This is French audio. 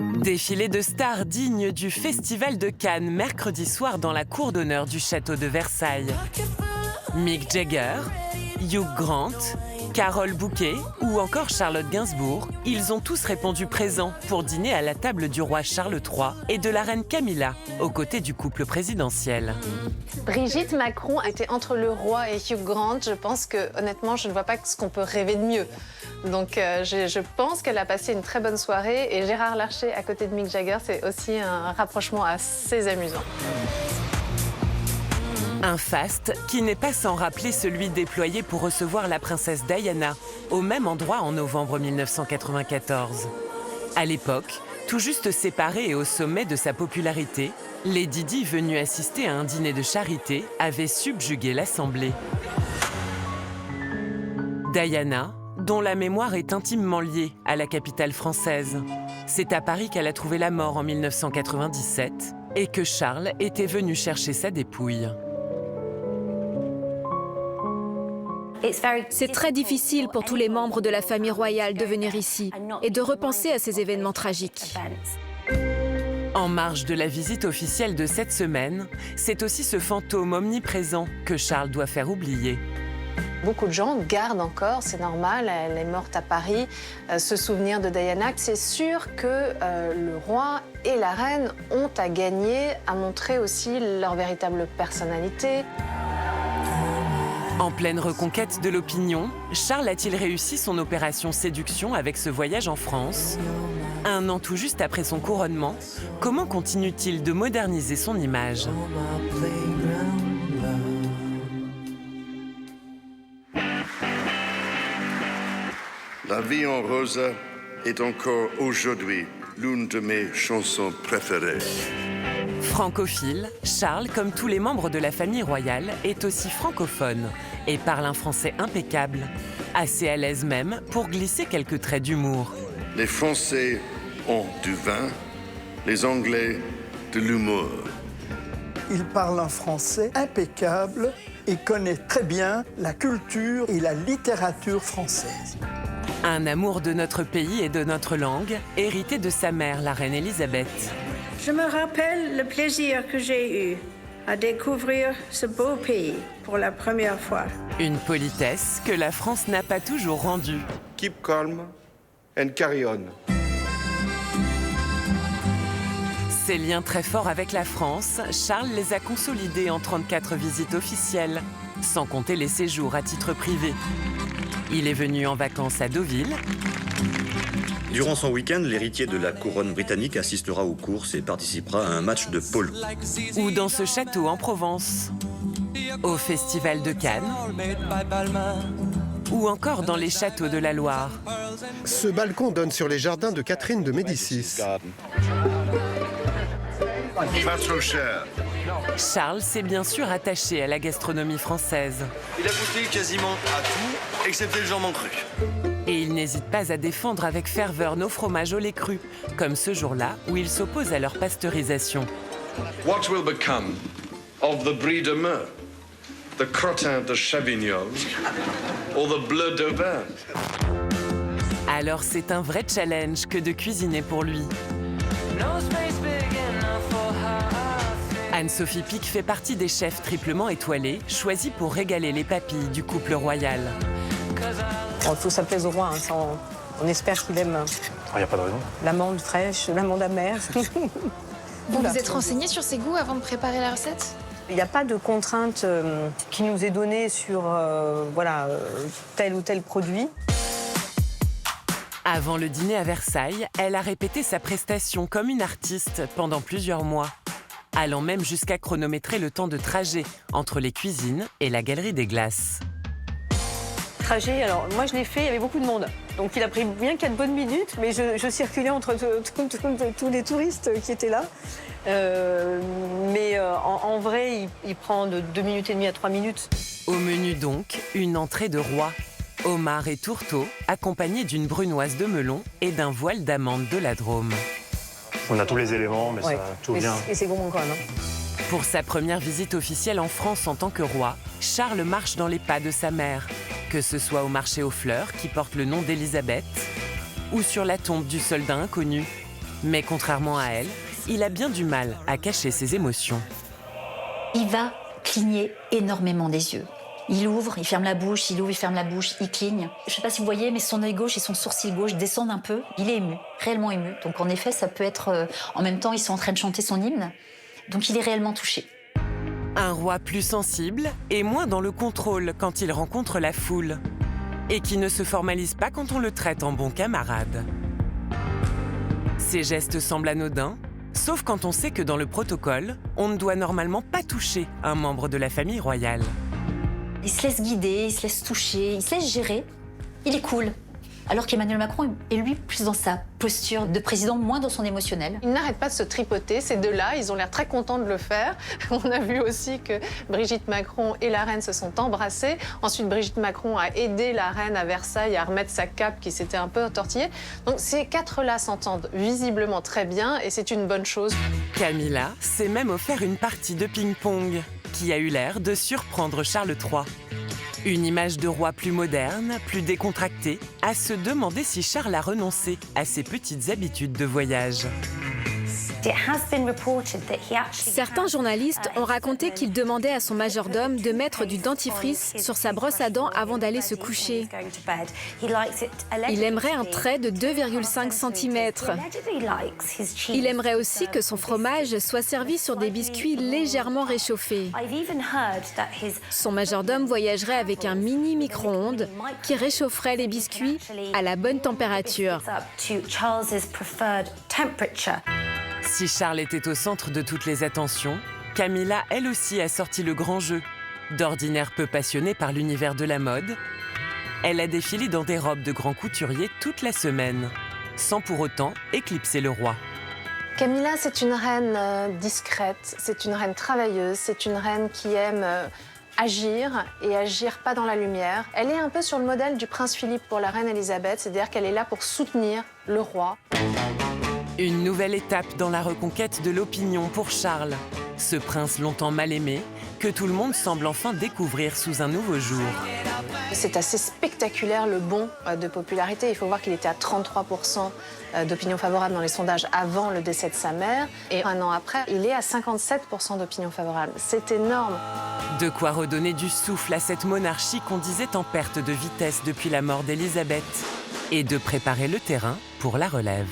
Défilé de stars digne du Festival de Cannes mercredi soir dans la cour d'honneur du château de Versailles. Mick Jagger, Hugh Grant, Carole Bouquet ou encore Charlotte Gainsbourg, ils ont tous répondu présents pour dîner à la table du roi Charles III et de la reine Camilla, aux côtés du couple présidentiel. Brigitte Macron était entre le roi et Hugh Grant. Je pense que, honnêtement, je ne vois pas ce qu'on peut rêver de mieux. Donc, je pense qu'elle a passé une très bonne soirée. Et Gérard Larcher, à côté de Mick Jagger, c'est aussi un rapprochement assez amusant. Un faste qui n'est pas sans rappeler celui déployé pour recevoir la princesse Diana, au même endroit en novembre 1994. À l'époque, tout juste séparée et au sommet de sa popularité, Lady Di, venue assister à un dîner de charité, avait subjugué l'Assemblée. Diana, dont la mémoire est intimement liée à la capitale française. C'est à Paris qu'elle a trouvé la mort en 1997 et que Charles était venu chercher sa dépouille. C'est très difficile pour tous les membres de la famille royale de venir ici et de repenser à ces événements tragiques. En marge de la visite officielle de cette semaine, c'est aussi ce fantôme omniprésent que Charles doit faire oublier. Beaucoup de gens gardent encore, c'est normal, elle est morte à Paris, ce souvenir de Diana. C'est sûr que le roi et la reine ont à gagner à montrer aussi leur véritable personnalité. En pleine reconquête de l'opinion, Charles a-t-il réussi son opération séduction avec ce voyage en France ? Un an tout juste après son couronnement, comment continue-t-il de moderniser son image ? La vie en rose est encore aujourd'hui l'une de mes chansons préférées. Francophile, Charles, comme tous les membres de la famille royale, est aussi francophone et parle un français impeccable, assez à l'aise même pour glisser quelques traits d'humour. Les Français ont du vin, les Anglais de l'humour. Il parle un français impeccable et connaît très bien la culture et la littérature française. Un amour de notre pays et de notre langue, hérité de sa mère, la reine Elisabeth. Je me rappelle le plaisir que j'ai eu à découvrir ce beau pays pour la première fois. Une politesse que la France n'a pas toujours rendue. Keep calm and carry on. Ses liens très forts avec la France, Charles les a consolidés en 34 visites officielles, sans compter les séjours à titre privé. Il est venu en vacances à Deauville. Durant son week-end, l'héritier de la couronne britannique assistera aux courses et participera à un match de polo. Ou dans ce château en Provence, au Festival de Cannes, ou encore dans les châteaux de la Loire. Ce balcon donne sur les jardins de Catherine de Médicis. Pas trop cher. Charles s'est bien sûr attaché à la gastronomie française. Il a goûté quasiment à tout, excepté le jambon cru. Et il n'hésite pas à défendre avec ferveur nos fromages au lait cru, comme ce jour-là où il s'oppose à leur pasteurisation. What will become of the brie de Meaux, the crottin de Chavignon, or the bleu d'Auvergne? Alors c'est un vrai challenge que de cuisiner pour lui. Anne-Sophie Pic fait partie des chefs triplement étoilés, choisis pour régaler les papilles du couple royal. Il faut que ça plaise au roi, hein. On espère qu'il aime Il n'y a pas de raison. l'amande fraîche, l'amande amère. Vous vous êtes renseigné sur ses goûts avant de préparer la recette ? Il n'y a pas de contrainte qui nous est donnée sur tel ou tel produit. Avant le dîner à Versailles, elle a répété sa prestation comme une artiste pendant plusieurs mois, allant même jusqu'à chronométrer le temps de trajet entre les cuisines et la galerie des glaces. Trajet, alors moi je l'ai fait, il y avait beaucoup de monde. Donc il a pris bien 4 bonnes minutes, mais je circulais entre tous les touristes qui étaient là. En vrai, il prend de 2 minutes et demie à 3 minutes. Au menu donc, une entrée de roi. Homard et tourteau, accompagnés d'une brunoise de melon et d'un voile d'amande de la Drôme. On a tous les éléments, mais ça, tout vient. Et c'est gourmand quand même. Pour sa première visite officielle en France en tant que roi, Charles marche dans les pas de sa mère, que ce soit au marché aux fleurs qui porte le nom d'Élisabeth ou sur la tombe du soldat inconnu. Mais contrairement à elle, il a bien du mal à cacher ses émotions. Il va cligner énormément des yeux. Il ouvre, il ferme la bouche, il ouvre, il ferme la bouche, il cligne. Je ne sais pas si vous voyez, mais son œil gauche et son sourcil gauche descendent un peu. Il est ému, réellement ému. Donc en effet, ça peut être... en même temps, ils sont en train de chanter son hymne. Donc il est réellement touché. Un roi plus sensible et moins dans le contrôle quand il rencontre la foule. Et qui ne se formalise pas quand on le traite en bon camarade. Ses gestes semblent anodins, sauf quand on sait que dans le protocole, on ne doit normalement pas toucher un membre de la famille royale. Il se laisse guider, il se laisse toucher, il se laisse gérer. Il est cool. Alors qu'Emmanuel Macron est lui plus dans sa posture de président, moins dans son émotionnel. Ils n'arrêtent pas de se tripoter, ces deux-là, ils ont l'air très contents de le faire. On a vu aussi que Brigitte Macron et la reine se sont embrassés. Ensuite, Brigitte Macron a aidé la reine à Versailles à remettre sa cape qui s'était un peu entortillée. Donc ces quatre-là s'entendent visiblement très bien et c'est une bonne chose. Camilla s'est même offert une partie de ping-pong qui a eu l'air de surprendre Charles III. Une image de roi plus moderne, plus décontracté, à se demander si Charles a renoncé à ses petites habitudes de voyage. Certains journalistes ont raconté qu'il demandait à son majordome de mettre du dentifrice sur sa brosse à dents avant d'aller se coucher. Il aimerait un trait de 2,5 cm. Il aimerait aussi que son fromage soit servi sur des biscuits légèrement réchauffés. Son majordome voyagerait avec un mini micro-ondes qui réchaufferait les biscuits à la bonne température. Si Charles était au centre de toutes les attentions, Camilla, elle aussi, a sorti le grand jeu. D'ordinaire peu passionnée par l'univers de la mode, elle a défilé dans des robes de grands couturiers toute la semaine, sans pour autant éclipser le roi. Camilla, c'est une reine discrète, c'est une reine travailleuse, c'est une reine qui aime agir et agir pas dans la lumière. Elle est un peu sur le modèle du prince Philippe pour la reine Elisabeth, c'est-à-dire qu'elle est là pour soutenir le roi. Une nouvelle étape dans la reconquête de l'opinion pour Charles, ce prince longtemps mal aimé, que tout le monde semble enfin découvrir sous un nouveau jour. C'est assez spectaculaire le bond de popularité. Il faut voir qu'il était à 33% d'opinion favorable dans les sondages avant le décès de sa mère. Et un an après, il est à 57% d'opinion favorable. C'est énorme. De quoi redonner du souffle à cette monarchie qu'on disait en perte de vitesse depuis la mort d'Élisabeth. Et de préparer le terrain pour la relève.